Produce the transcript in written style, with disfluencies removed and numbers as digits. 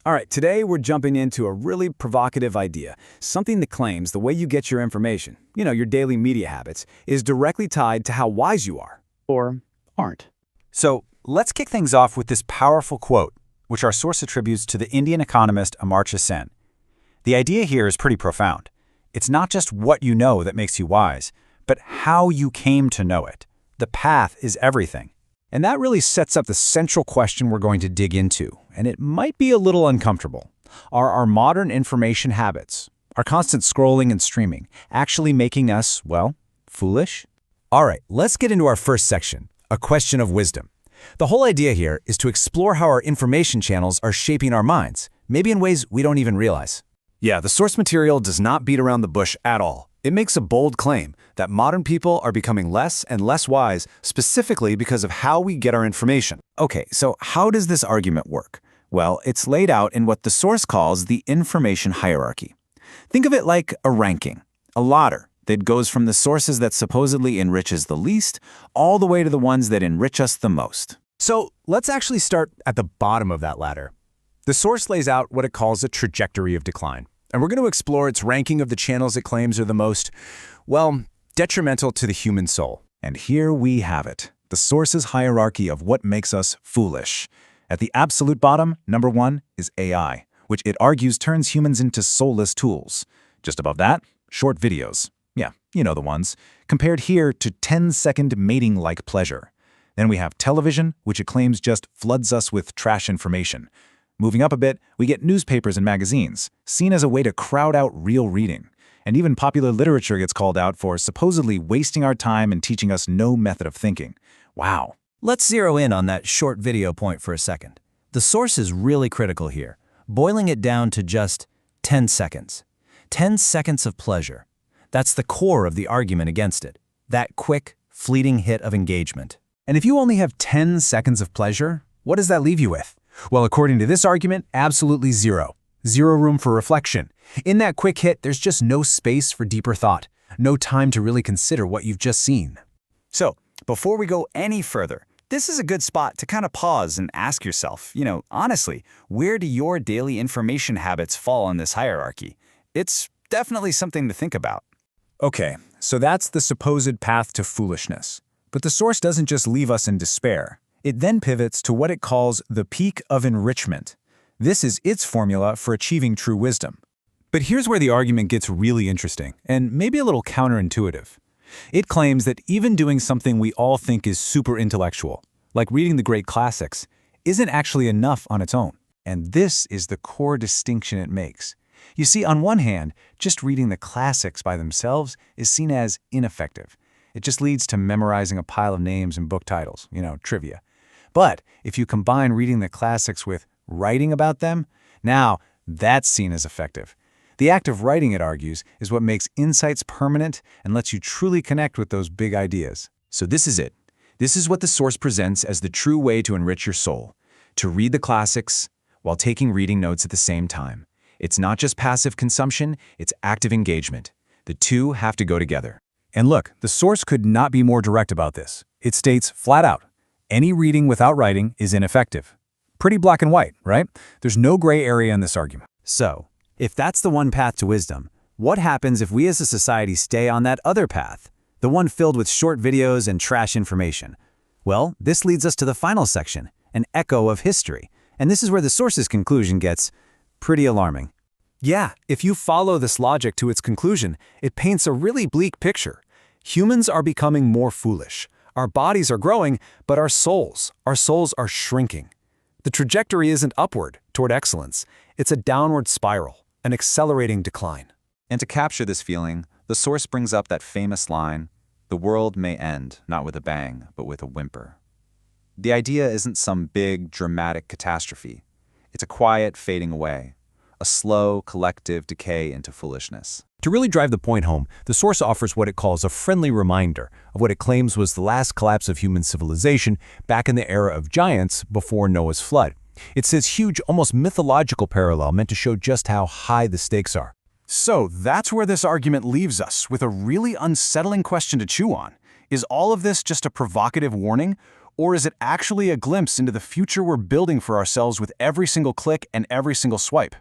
All right, today we're jumping into a really provocative idea, something that claims the way you get your information, your daily media habits, is directly tied to how wise you are. Or aren't. So let's kick things off with this powerful quote, which our source attributes to the Indian economist Amartya Sen. The idea here is pretty profound. It's not just what you know that makes you wise, but how you came to know it. The path is everything. And that really sets up the central question we're going to dig into, and it might be a little uncomfortable. Are our modern information habits, our constant scrolling and streaming, actually making us, well, foolish? All right, let's get into our first section, a question of wisdom. The whole idea here is to explore how our information channels are shaping our minds, maybe in ways we don't even realize. Yeah, the source material does not beat around the bush at all. It makes a bold claim that modern people are becoming less and less wise specifically because of how we get our information. Okay, so how does this argument work? Well, it's laid out in what the source calls the information hierarchy. Think of it like a ranking, a ladder that goes from the sources that supposedly enrich us the least all the way to the ones that enrich us the most. So let's actually start at the bottom of that ladder. The source lays out what it calls a trajectory of decline. And we're going to explore its ranking of the channels it claims are the most, well, detrimental to the human soul. And here we have it, the source's hierarchy of what makes us foolish. At the absolute bottom, number 1 is AI, which it argues turns humans into soulless tools. Just above that, short videos. Yeah, you know the ones. Compared here to 10-second mating-like pleasure. Then we have television, which it claims just floods us with trash information. Moving up a bit, we get newspapers and magazines, seen as a way to crowd out real reading. And even popular literature gets called out for supposedly wasting our time and teaching us no method of thinking. Wow. Let's zero in on that short video point for a second. The source is really critical here, boiling it down to just 10 seconds. 10 seconds of pleasure. That's the core of the argument against it. That quick, fleeting hit of engagement. And if you only have 10 seconds of pleasure, what does that leave you with? Well, according to this argument, absolutely zero. Zero room for reflection. In that quick hit, there's just no space for deeper thought. No time to really consider what you've just seen. So, before we go any further, this is a good spot to kind of pause and ask yourself, honestly, where do your daily information habits fall on this hierarchy? It's definitely something to think about. Okay, so that's the supposed path to foolishness. But the source doesn't just leave us in despair. It then pivots to what it calls the peak of enrichment. This is its formula for achieving true wisdom. But here's where the argument gets really interesting, and maybe a little counterintuitive. It claims that even doing something we all think is super intellectual, like reading the great classics, isn't actually enough on its own. And this is the core distinction it makes. You see, on one hand, just reading the classics by themselves is seen as ineffective. It just leads to memorizing a pile of names and book titles, trivia. But if you combine reading the classics with writing about them, now that's seen as effective. The act of writing, it argues, is what makes insights permanent and lets you truly connect with those big ideas. So this is it. This is what the source presents as the true way to enrich your soul. To read the classics while taking reading notes at the same time. It's not just passive consumption, it's active engagement. The two have to go together. And look, the source could not be more direct about this. It states flat out, any reading without writing is ineffective. Pretty black and white, right? There's no gray area in this argument. So, if that's the one path to wisdom, what happens if we as a society stay on that other path, the one filled with short videos and trash information? Well, this leads us to the final section, an echo of history. And this is where the source's conclusion gets pretty alarming. Yeah, if you follow this logic to its conclusion, it paints a really bleak picture. Humans are becoming more foolish. Our bodies are growing, but our souls are shrinking. The trajectory isn't upward toward excellence. It's a downward spiral, an accelerating decline. And to capture this feeling, the source brings up that famous line, "The world may end, not with a bang, but with a whimper." The idea isn't some big, dramatic catastrophe. It's a quiet fading away, a slow, collective decay into foolishness. To really drive the point home, the source offers what it calls a friendly reminder of what it claims was the last collapse of human civilization back in the era of giants before Noah's flood. It's this huge, almost mythological parallel meant to show just how high the stakes are. So that's where this argument leaves us, with a really unsettling question to chew on. Is all of this just a provocative warning, Or is it actually a glimpse into the future we're building for ourselves with every single click and every single swipe?